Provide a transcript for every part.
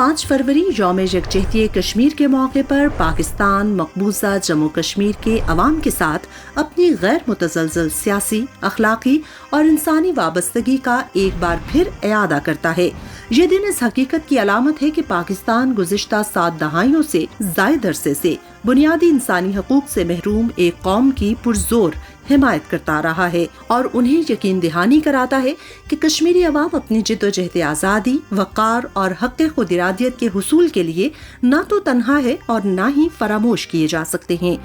5 फरवरी यौम यकजहती कश्मीर के मौके पर पाकिस्तान मकबूजा जम्मू कश्मीर के अवाम के साथ अपनी गैर मुतज़लज़ल सियासी, अखलाकी और इंसानी वाबस्तगी का एक बार फिर इयादा करता है। ये दिन इस हकीकत की अलामत है कि पाकिस्तान गुज़िश्ता 7 दहाइयों से ज़ायद अरसे से बुनियादी इंसानी हकूक से महरूम एक कौम की पुरजोर हिमायत करता रहा है और उन्हें यकीन दहानी कराता है कि कश्मीरी अवाम अपनी जिद्दोजहद आज़ादी, वक़ार और हक़ खुद इरादियत के हुसूल के लिए न तो तन्हा है और न ही फरामोश किए जा सकते हैं।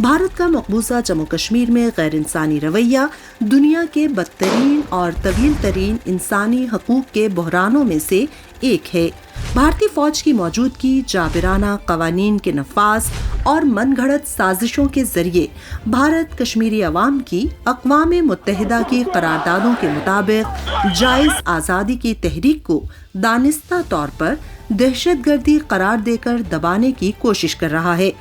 भारत का मकबूजा जम्मू कश्मीर में गैर इंसानी रवैया दुनिया के बदतरीन और तवील तरीन इंसानी हकूक के बहरानों में से एक है। भारतीय फौज की मौजूदगी, जाबिराना कवानीन के नफाज और मनगढ़ंत साजिशों के जरिए भारत कश्मीरी अवाम की अक़वाम मुत्तहिदा की करारदादों के मुताबिक जायज़ आज़ादी की तहरीक को दानिस्ता तौर पर दहशतगर्दी करार देकर दबाने की कोशिश कर रहा है।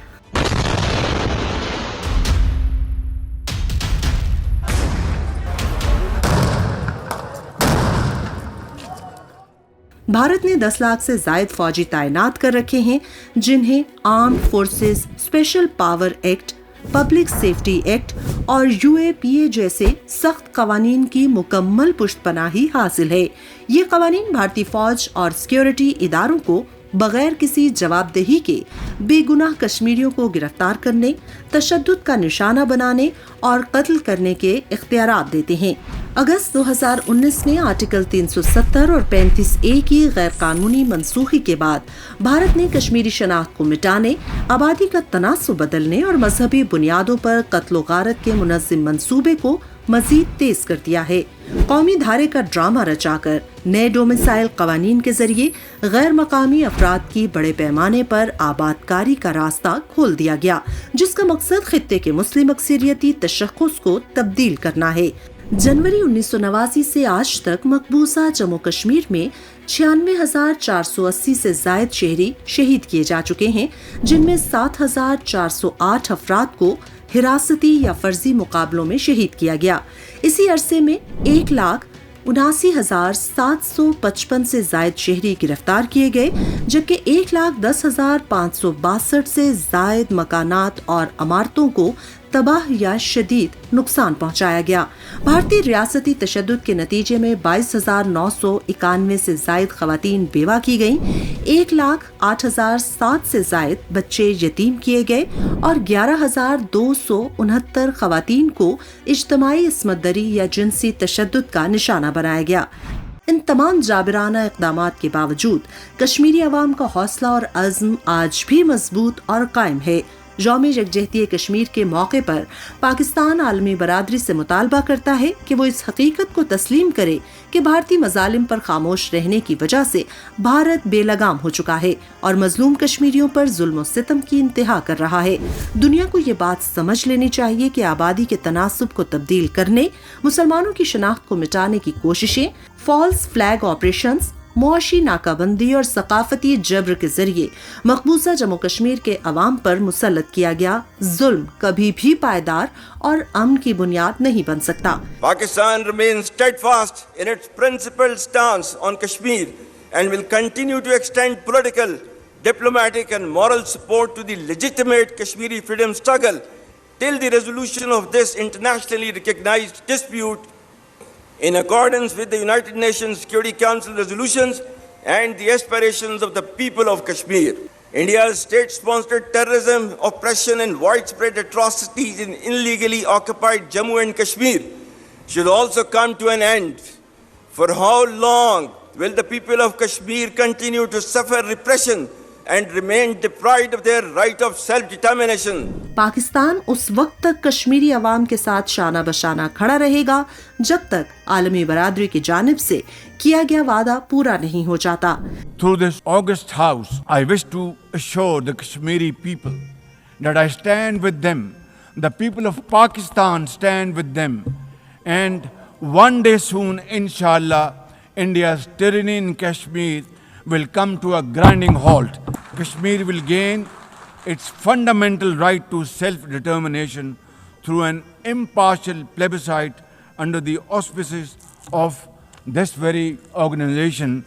भारत ने 10 लाख से जायद फौजी तैनात कर रखे हैं, जिन्हें armed forces special power act, public safety act और UAPA जैसे सख्त कवानीन की मुकम्मल पुष्टपनाही हासिल है। ये कवानीन भारतीय फौज और सिक्योरिटी इदारों को बगैर किसी जवाबदेही के बेगुनाह कश्मीरियों को गिरफ्तार करने, तशद्दुद का निशाना बनाने और कत्ल करने के इख्तियारात देते हैं। अगस्त 2019 में आर्टिकल 370 और 35A की गैर कानूनी मनसूखी के बाद भारत ने कश्मीरी शनाख्त को मिटाने, आबादी का तनासुब बदलने और मजहबी बुनियादों पर कत्ल गारत के मुनज़्ज़म मंसूबे को मजीद तेज कर दिया है। कौमी धारे का ड्रामा रचाकर नए डोमिसाइल कवानीन के जरिए गैर मकामी अफराद की बड़े पैमाने पर आबादकारी का रास्ता खोल दिया गया, जिसका मकसद खित्ते के मुस्लिम अक्सरियती तशख़्ख़ुस को तब्दील करना है। जनवरी 1989 से आज तक मकबूजा जम्मू कश्मीर में 96,480 से जायद शहरी शहीद किए जा चुके हैं, जिनमें 7,408 अफराद को हिरासती या फर्जी मुकाबलों में शहीद किया गया। इसी अरसे में 1,79,755 से जायद शहरी गिरफ्तार किए गए, जबकि 1,10,562 से जायद मकानात और इमारतों को तबाह या शदीद नुकसान पहुंचाया गया। भारतीय रियासती तशद्दुद के नतीजे में 22,991 से जायद खवातीन बेवा की गईं, 1,08,007 से जायद बच्चे यतीम किए गए और 11,269 खवातीन को इज्तमाई इस्मत दरी या जिनसी तशद्दुद का निशाना बनाया गया। इन तमाम जाबिराना इक़दामात के बावजूद कश्मीरी अवाम का हौसला और अज़्म आज भी मजबूत और कायम है। यौम यकजहती कश्मीर के मौके पर पाकिस्तान आलमी बरादरी से मुतालबा करता है कि वो इस हकीकत को तस्लीम करे कि भारतीय मजालिम पर खामोश रहने की वजह से भारत बेलगाम हो चुका है और मजलूम कश्मीरियों पर जुल्म सितम की इंतहा कर रहा है। दुनिया को ये बात समझ लेनी चाहिए कि आबादी के तनासुब को तब्दील करने, मुसलमानों की शनाख्त को मिटाने की कोशिशें, फॉल्स फ्लैग ऑपरेशंस, मुआशी नाकाबंदी और सकाफती जबर के जरिए मकबूजा जम्मू कश्मीर के अवाम पर मुसल्लत किया गया जुल्म कभी भी पायदार और अमन की बुनियाद नहीं बन सकता। Pakistan remains steadfast in its principled stance on Kashmir and will continue to extend political, diplomatic and moral support to the legitimate Kashmiri freedom struggle till the resolution of this internationally recognized dispute in accordance with the United Nations Security Council resolutions and the aspirations of the people of Kashmir. India's state-sponsored terrorism, oppression and widespread atrocities in illegally occupied Jammu and Kashmir should also come to an end. For how long will the people of Kashmir continue to suffer repression and remain deprived of their right of self-determination? Pakistan उस वक्त तक कश्मीरी अवाम के साथ शाना बशाना खड़ा रहेगा जब तक आलमी बरादरी की जानिब से किया गया वादा पूरा नहीं हो जाता। Through this august house, I wish to assure the Kashmiri people that I stand with them, the people of Pakistan stand with them, and one day soon, inshallah, India's tyranny in Kashmir will come to a grinding halt. Kashmir will gain its fundamental right to self-determination through an impartial plebiscite under the auspices of this very organization,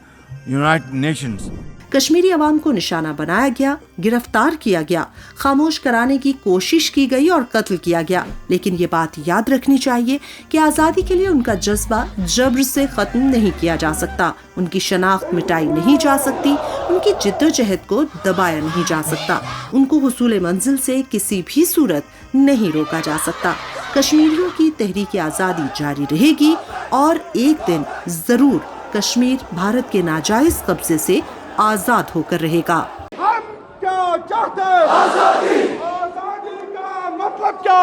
United Nations. Kashmiri अवाम को निशाना बनाया गया, गिरफ्तार किया गया, खामोश कराने की कोशिश की गई और कत्ल किया गया। लेकिन ये बात याद रखनी चाहिए कि आज़ादी के लिए उनका जज्बा जब्र से खत्म नहीं किया जा सकता, उनकी शनाख्त मिटाई नहीं जा सकती, उनकी जिद्दोजहद को दबाया नहीं जा सकता, उनको हुसूल मंजिल से किसी भी सूरत नहीं रोका जा सकता। कश्मीरियों की तहरीक आज़ादी जारी रहेगी और एक दिन जरूर कश्मीर भारत के नाजायज कब्जे से आजाद होकर रहेगा। हम क्या चाहते हैं? आजादी। आजादी का मतलब क्या?